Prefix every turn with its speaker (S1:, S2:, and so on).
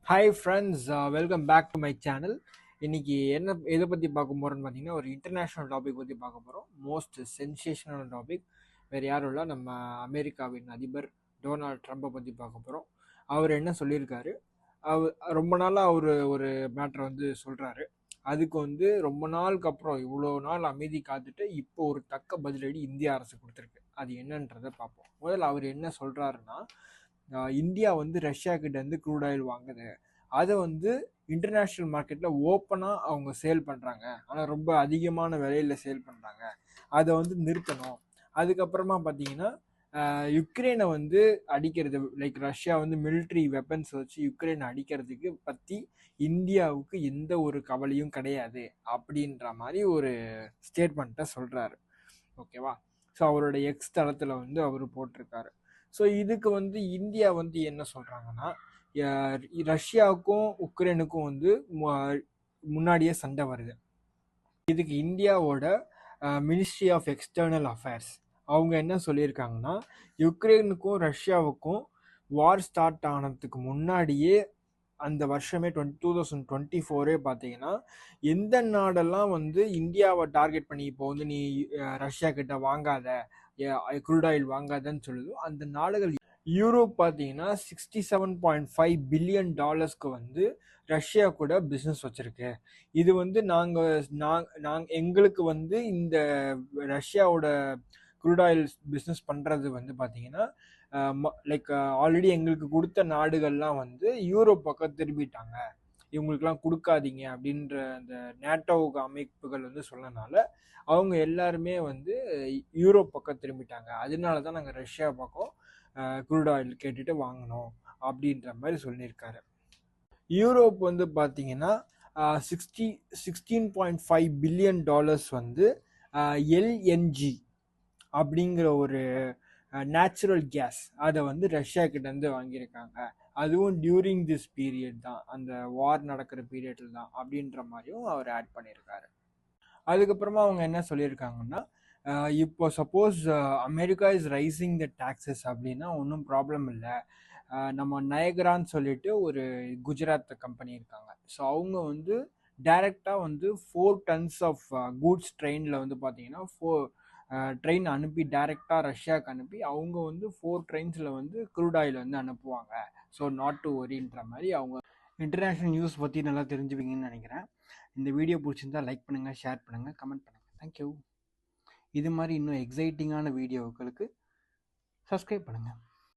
S1: Hi friends, welcome back to my channel. இன்னைக்கு என்ன எதை பற்றி பார்க்க போகிறோன்னு பார்த்தீங்கன்னா, ஒரு இன்டர்நேஷ்னல் டாபிக் பற்றி பார்க்க போகிறோம். Most sensational topic. வேறு யாரும் இல்லை, நம்ம அமெரிக்காவின் அதிபர் டொனால்ட் ட்ரம்ப்பை பற்றி பார்க்க போகிறோம். அவர் என்ன சொல்லியிருக்காரு, அவர் ரொம்ப நாளாக ஒரு மேட்ரை சொல்கிறாரு. அதுக்கு ரொம்ப நாளுக்கு அப்புறம் இவ்வளோ நாள் அமைதி காத்துட்டு இப்போ ஒரு தக்க பதிலடி இந்திய அரசு கொடுத்துருக்கு. அது என்னன்றதை பார்ப்போம். முதல்ல அவர் என்ன சொல்கிறாருன்னா, இந்தியா ரஷ்யா கிட்ட க்ரூட் ஆயில் வாங்குது. அதை இன்டர்நேஷ்னல் மார்க்கெட்டில் ஓப்பனாக அவங்க சேல் பண்ணுறாங்க. ஆனால் ரொம்ப அதிகமான விலையில் சேல் பண்ணுறாங்க. அதை நிறுத்தணும். அதுக்கப்புறமா பார்த்தீங்கன்னா, யுக்ரைனை அடிக்கிறது, லைக் ரஷ்யா மிலிட்ரி வெப்பன்ஸ் வச்சு யுக்ரைனை அடிக்கிறதுக்கு பற்றி இந்தியாவுக்கு எந்த ஒரு கவலையும் கிடையாது அப்படின்ற மாதிரி ஒரு ஸ்டேட்மெண்ட்டை சொல்கிறாரு. ஓகேவா? ஸோ அவரோட எக்ஸ் தளத்தில் அவர் போட்டிருக்காரு. ஸோ இதுக்கு இந்தியா என்ன சொல்கிறாங்கன்னா, ரஷ்யாவுக்கும் உக்ரைனுக்கும் முன்னாடியே சண்டை வருது. இதுக்கு இந்தியாவோட மினிஸ்ட்ரி ஆஃப் எக்ஸ்டர்னல் அஃபேர்ஸ் அவங்க என்ன சொல்லியிருக்காங்கன்னா, யுக்ரைனுக்கும் ரஷ்யாவுக்கும் வார் ஸ்டார்ட் ஆனதுக்கு முன்னாடியே அந்த வருஷமே 2024 பார்த்தீங்கன்னா, எந்த நாடெல்லாம் இந்தியாவை டார்கெட் பண்ணி இப்போ நீ ரஷ்யா கிட்ட வாங்காத, க்ரூட் ஆயில் வாங்காதன்னு சொல்லுதோ அந்த நாடுகள் யூரோப் பார்த்தீங்கன்னா $67.5 பில்லியன் ரஷ்யா கூட பிஸ்னஸ் வச்சுருக்கு. இது நாங்கள் எங்களுக்கு இந்த ரஷ்யாவோட க்ரூட் ஆயில் பிஸ்னஸ் பண்ணுறது பார்த்தீங்கன்னா, லைக் ஆல்ரெடி எங்களுக்கு கொடுத்த நாடுகள்லாம் யூரோப் பக்கம் திரும்பிட்டாங்க. இவங்களுக்கெல்லாம் கொடுக்காதீங்க அப்படின்ற அந்த நேட்டோ அமைப்புகள் சொன்னனால அவங்க எல்லாருமே யூரோப் பக்கம் திரும்பிட்டாங்க. அதனால தான் நாங்கள் ரஷ்யா பக்கம் க்ரூட் ஆயில் கேட்டுட்டு வாங்கினோம் அப்படின்ற மாதிரி சொல்லியிருக்காரு. யூரோப் பார்த்தீங்கன்னா $16.5 பில்லியன் எல்என்ஜி அப்படிங்கிற ஒரு நேச்சுரல் கேஸ் அதை ரஷ்யா கிட்ட வாங்கியிருக்காங்க. அதுவும் டியூரிங் திஸ் பீரியட் தான், அந்த வார் நடக்கிற பீரியட்ல தான் அப்படின்ற மாதிரியும் அவர் ஆட் பண்ணியிருக்காரு. அதுக்கப்புறமா அவங்க என்ன சொல்லியிருக்காங்கன்னா, இப்போ suppose America is rising the taxes அப்படின்னா ஒன்றும் ப்ராப்ளம் இல்லை. நம்ம நயகரான்னு சொல்லிட்டு ஒரு குஜராத் கம்பெனி இருக்காங்க. ஸோ அவங்க டைரெக்டாக 4 டன்ஸ் ஆஃப் கூட்ஸ் ட்ரெயினில் பார்த்தீங்கன்னா 4 ட்ரெயின் அனுப்பி டைரெக்டாக ரஷ்யாவுக்கு அனுப்பி அவங்க 4 ட்ரெயின்ஸில் க்ரூட் ஆயில் அனுப்புவாங்க. ஸோ நாட் டு ஒரின்ற மாதிரி அவங்க இன்டர்நேஷ்னல் நியூஸ் பற்றி நல்லா தெரிஞ்சுப்பீங்கன்னு நினைக்கிறேன். இந்த வீடியோ பிடிச்சிருந்தா லைக் பண்ணுங்கள், ஷேர் பண்ணுங்கள், கமெண்ட் பண்ணுங்கள். தேங்க்யூ. இது மாதிரி இன்னும் எக்ஸைட்டிங்கான வீடியோக்களுக்கு சப்ஸ்கிரைப் பண்ணுங்கள்.